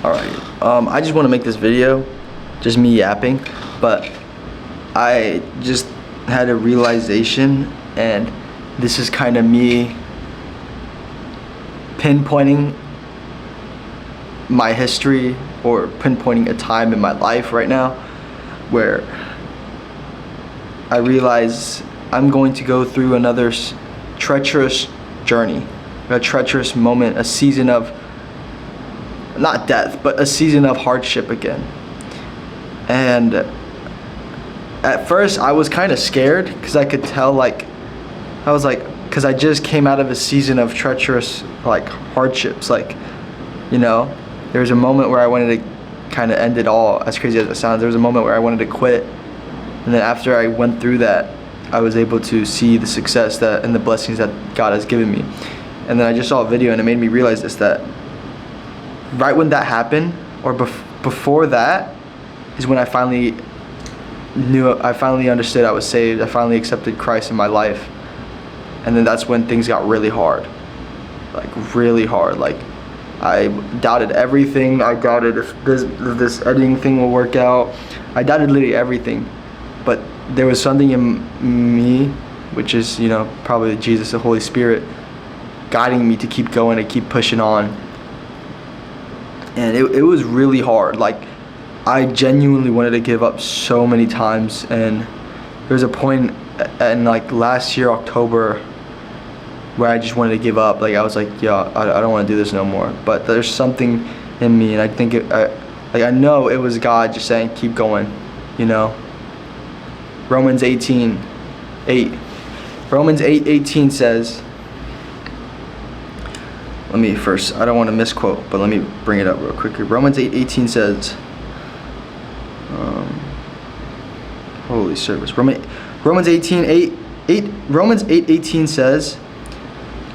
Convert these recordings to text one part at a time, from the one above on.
Alright, I just want to make this video, just me yapping, but I just had a realization, and this is kind of me pinpointing my history, or pinpointing a time in my life right now where I realize I'm going to go through another treacherous journey, a treacherous moment, a season of not death, but a season of hardship again. And at first I was kind of scared, because I could tell, because I just came out of a season of treacherous hardships. There was a moment where I wanted to kind of end it all, as crazy as it sounds. There was a moment where I wanted to quit, and then after I went through that, I was able to see the success that and the blessings that God has given me. And then I just saw a video, and it made me realize this, that right when that happened, or before that, is when I finally understood I was saved. I finally accepted Christ in my life. And then that's when things got really hard. Really hard. I doubted everything. I doubted if this editing thing will work out. I doubted literally everything. But there was something in me, which is, probably Jesus, the Holy Spirit, guiding me to keep going, to keep pushing on. And it was really hard. I genuinely wanted to give up so many times, and there was a point in last year, October, where I just wanted to give up. I was like, yeah, I don't want to do this no more. But there's something in me, and I think I know it was God just saying, keep going, Romans 8:18 says, I don't want to misquote, but let me bring it up real quickly. Romans 8:18 says, holy service. Romans 8:18 says,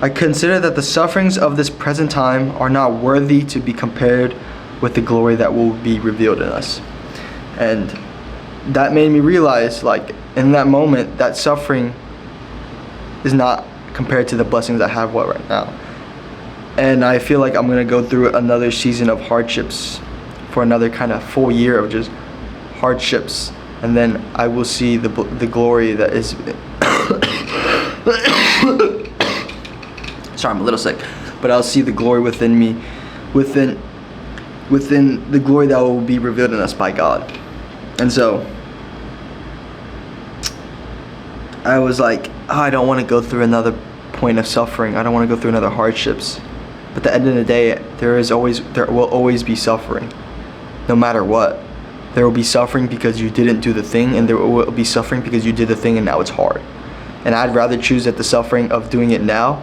I consider that the sufferings of this present time are not worthy to be compared with the glory that will be revealed in us. And that made me realize, in that moment, that suffering is not compared to the blessings I have right now. And I feel like I'm going to go through another season of hardships for another kind of full year of just hardships. And then I will see the glory that is... Sorry, I'm a little sick. But I'll see the glory within me, within the glory that will be revealed in us by God. And so I was like, I don't want to go through another point of suffering. I don't want to go through another hardships. But at the end of the day, there will always be suffering, no matter what. There will be suffering because you didn't do the thing, and there will be suffering because you did the thing and now it's hard. And I'd rather choose the suffering of doing it now,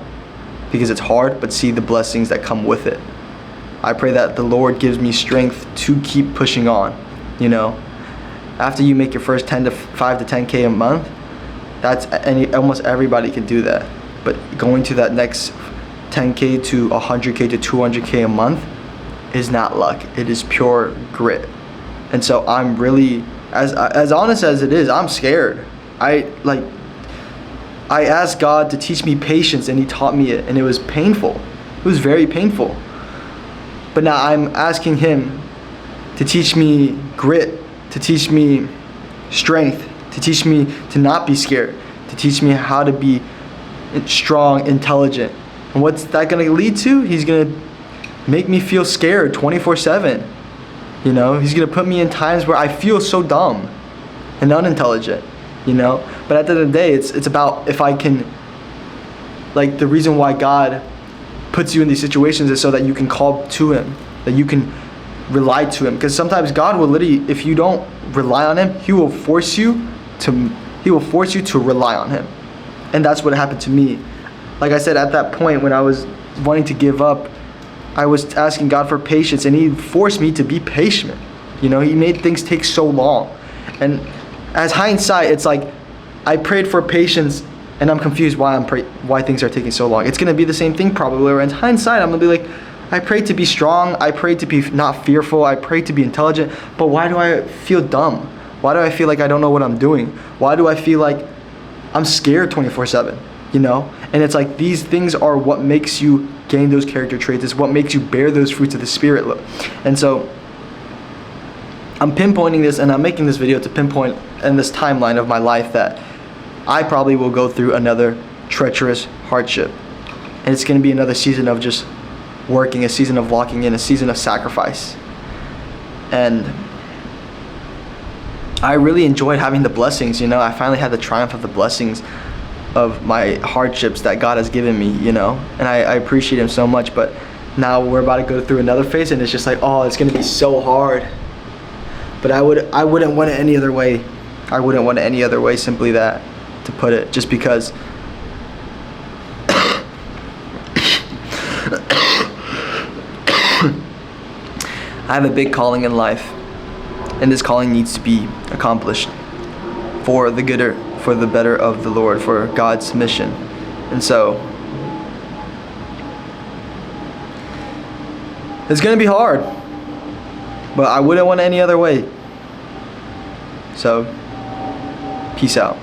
because it's hard, but see the blessings that come with it. I pray that the Lord gives me strength to keep pushing on. After you make your first 5 to 10K a month, almost everybody can do that. But going to that next 10K to 100K to 200K a month is not luck. It is pure grit. And so I'm really, as honest as it is, I'm scared. I asked God to teach me patience, and He taught me it, and it was painful. It was very painful. But now I'm asking Him to teach me grit, to teach me strength, to teach me to not be scared, to teach me how to be strong, intelligent. And what's that going to lead to? He's going to make me feel scared 24/7. He's going to put me in times where I feel so dumb and unintelligent, But at the end of the day, it's about if I can, the reason why God puts you in these situations is so that you can call to Him, that you can rely to Him. Because sometimes God will literally, if you don't rely on Him, He will force you to rely on Him. And that's what happened to me. Like I said, at that point when I was wanting to give up, I was asking God for patience, and He forced me to be patient. He made things take so long. And as hindsight, it's I prayed for patience, and I'm confused why things are taking so long. It's going to be the same thing probably, where in hindsight, I'm going to be I prayed to be strong, I prayed to be not fearful, I prayed to be intelligent, but why do I feel dumb? Why do I feel like I don't know what I'm doing? Why do I feel like I'm scared 24/7? And it's these things are what makes you gain those character traits. It's what makes you bear those fruits of the Spirit. And so I'm pinpointing this, and I'm making this video to pinpoint in this timeline of my life that I probably will go through another treacherous hardship. And it's going to be another season of just working, a season of locking in, a season of sacrifice. And I really enjoyed having the blessings, you know. I finally had the triumph of the blessings of my hardships that God has given me, you know. And I appreciate Him so much. But now we're about to go through another phase, and it's just like, oh, it's going to be so hard. But I wouldn't want it any other way. I wouldn't want it any other way, simply that, to put it, just because I have a big calling in life, and this calling needs to be accomplished for the better of the Lord, for God's mission. And so it's gonna be hard, but I wouldn't want it any other way. So peace out.